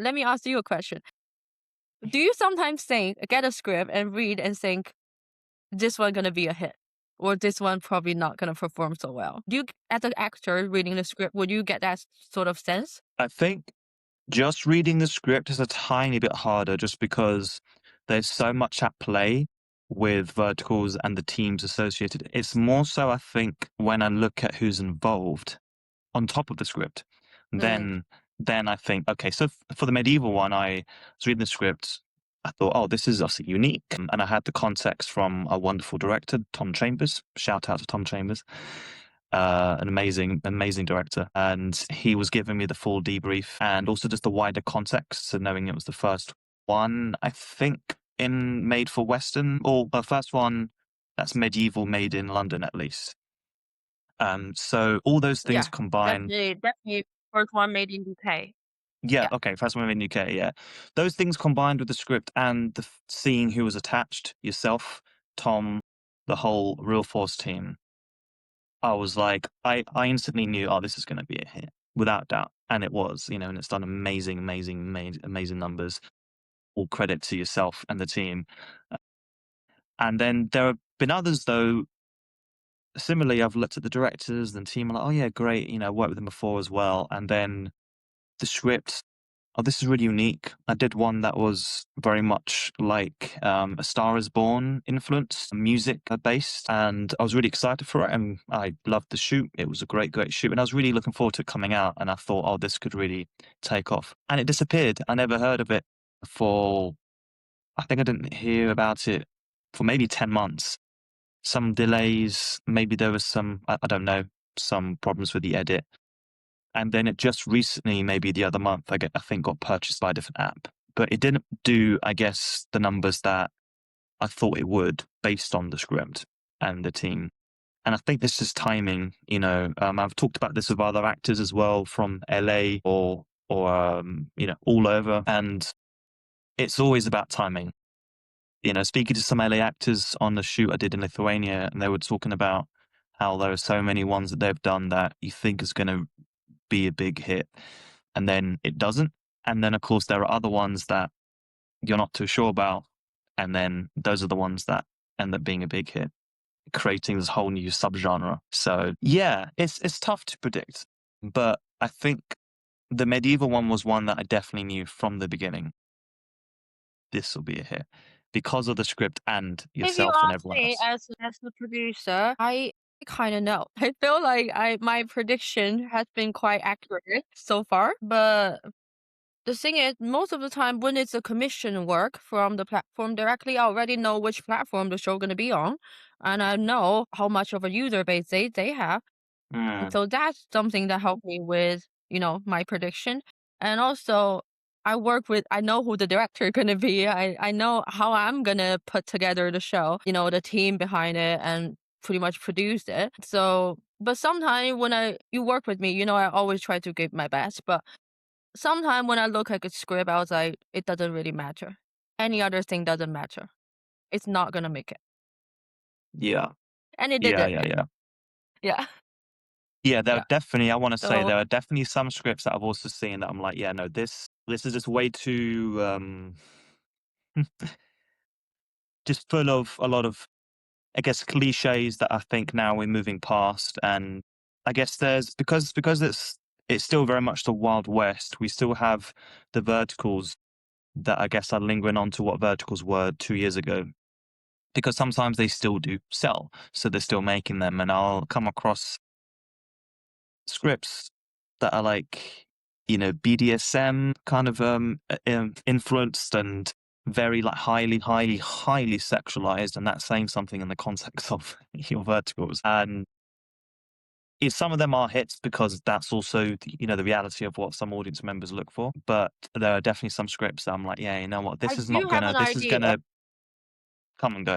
let me ask you a question. Do you sometimes get a script and read and think this one gonna be a hit, or this one probably not gonna perform so well? Do you, as an actor reading the script, would you get that sort of sense? I think just reading the script is a tiny bit harder just because there's so much at play with verticals and the teams associated. It's more so, I think, when I look at who's involved on top of the script, Mm, then I think, okay, so for the medieval one, I was reading the script. I thought, oh, this is obviously unique, and I had the context from a wonderful director, Tom Chambers. Shout out to Tom Chambers, an amazing director, and he was giving me the full debrief and also just the wider context. So knowing it was the first one, I think, in made for Western, or the first one that's medieval made in London at least. So all those things yeah, combined. definitely first one made in UK. Yeah, Yeah. okay, first one in UK, yeah. Those things combined with the script and seeing who was attached, yourself, Tom, the whole Real Force team, I was like, I instantly knew, oh, this is going to be a hit, without doubt. And it was, and it's done amazing numbers. All credit to yourself and the team. And then there have been others, though. Similarly, I've looked at the directors and team, like, oh, yeah, great, worked with them before as well. And then the script, oh, this is really unique. I did one that was very much like A Star Is Born influence, music based, and I was really excited for it. And I loved the shoot. It was a great shoot, and I was really looking forward to it coming out. And I thought, oh, this could really take off. And it disappeared. I never heard of it for. I think I didn't hear about it for maybe 10 months. Some delays. Maybe there was some. I don't know. Some problems with the edit, and then it just recently, maybe the other month, I think got purchased by a different app. But it didn't do, I guess, the numbers that I thought it would based on the script and the team. And I think this is timing. I've talked about this with other actors as well from LA or all over, and it's always about timing. Speaking to some LA actors on the shoot I did in Lithuania, and they were talking about how there are so many ones that they've done that you think is going to be a big hit, and then it doesn't. And then, of course, there are other ones that you're not too sure about, and then those are the ones that end up being a big hit, creating this whole new subgenre. So yeah, it's tough to predict, but I think the medieval one was one that I definitely knew from the beginning. This will be a hit because of the script and If you yourself and ask everyone me else. as the producer, I kind of know. I feel like I my prediction has been quite accurate so far, but the thing is, most of the time when it's a commission work from the platform directly, I already know which platform the show gonna be on, and I know how much of a user base they have. And Mm, so that's something that helped me with, my prediction. And also I know who the director gonna be. I know how I'm gonna put together the show, the team behind it and pretty much produce it. So but sometimes when you work with me, I always try to give my best. But sometimes when I look at a script, I was like, it doesn't really matter. Any other thing doesn't matter. It's not gonna make it. yeah, And it yeah, didn't. yeah, yeah. Yeah. Yeah, there are Yeah. definitely, I want to say So there are definitely some scripts that I've also seen that I'm like, yeah, no, this is just way too just full of a lot of, I guess, cliches that I think now we're moving past. And I guess there's, because it's still very much the Wild West, we still have the verticals that I guess are lingering on to what verticals were 2 years ago. Because sometimes they still do sell, so they're still making them, and I'll come across scripts that are like, BDSM kind of influenced and very like highly sexualized, and that's saying something in the context of your verticals. And some of them are hits because that's also the reality of what some audience members look for. But there are definitely some scripts that I'm like, yeah, you know what, I do have an this is idea. gonna come and go.